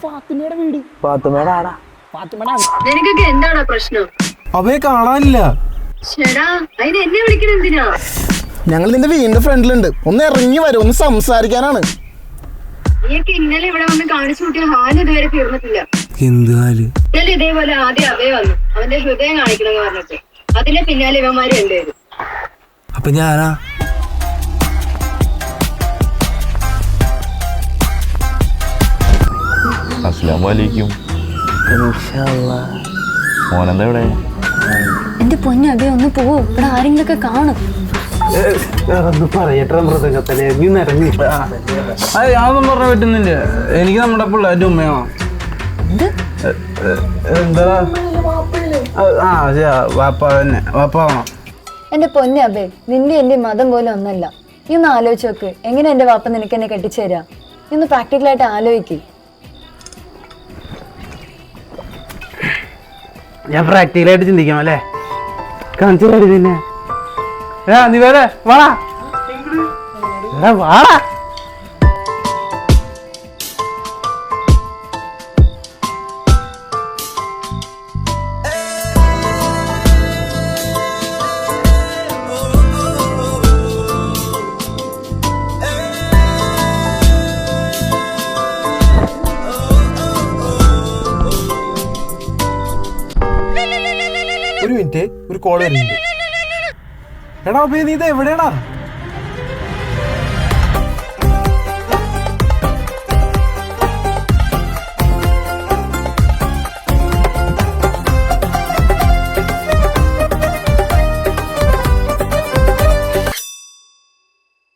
ഫാത്തിമയുടെ വീട്. ഫാത്തിമയുടെ ആടാ. നിനക്കൊക്കെ എന്താണ് പ്രശ്നം? അവയെ കാണാനില്ല. എന്നെ വിളിക്കണെന്തിനാ? ഞങ്ങൾ നിന്റെ വീടിന്റെ ഫ്രണ്ടിലുണ്ട്. ഒന്ന് ഇറങ്ങി വരും, ഒന്ന് സംസാരിക്കാനാണ്. നീയൊക്കെ ഇന്നലെ ഇവിടെ വന്ന് കാണിച്ചു കൂട്ടിയ ഹാല് ഇതുവരെ തീർന്നിട്ടില്ല. എന്ത് ഹാല്? ഇന്നലെ ഇതേപോലെ ആദ്യം അവേ വന്നു, അവന്റെ ഹൃദയം കാണിക്കണമെന്ന് പറഞ്ഞിട്ട്. അതിന്റെ പിന്നാലെ ഇവന്മാര് രണ്ടുപേരും. അപ്പൊ ഞാനാ? അസ്സലാമലൈക്കും. മോനെന്താ ഇവിടെ? എന്റെ പൊന്നു അബേ, ഒന്ന് പോവോ, ഇവിടെ ആരെങ്കിലും ഒക്കെ കാണും. പറയട്ടെ മൃതകത്തല്ലേ, നീ നിറഞ്ഞു. ഞാനൊന്നും പറയാൻ പറ്റുന്നില്ല. എനിക്ക് നമ്മുടെ പിള്ളേരുടെ ഉമ്മയാണോ? എന്താ? വാപ്പ തന്നെ, വാപ്പ വേണം. എന്റെ പൊന്നു അബേ, നിന്റെ എന്റെ മതം പോലെ ഒന്നല്ല. നീ ഒന്ന് ആലോചിച്ച് നോക്ക്, എങ്ങനെ എന്റെ വാപ്പ നിനക്ക് എന്നെ കെട്ടിച്ചേരാ? നീ ഒന്ന് പ്രാക്ടിക്കലായിട്ട് ആലോചിക്ക്. ഞാൻ പ്രാക്ടിക്കലായിട്ട് ചിന്തിക്കാം അല്ലേ? കാണിച്ചു നിന്നെ. നീ വേറെ വാടാ, വാടാ. ഒരു മിനിറ്റ്, ഒരു കോൾ വരുന്നുണ്ട്. എടാ അപ്പൊ നീ ഇത് എവിടെയാടാ?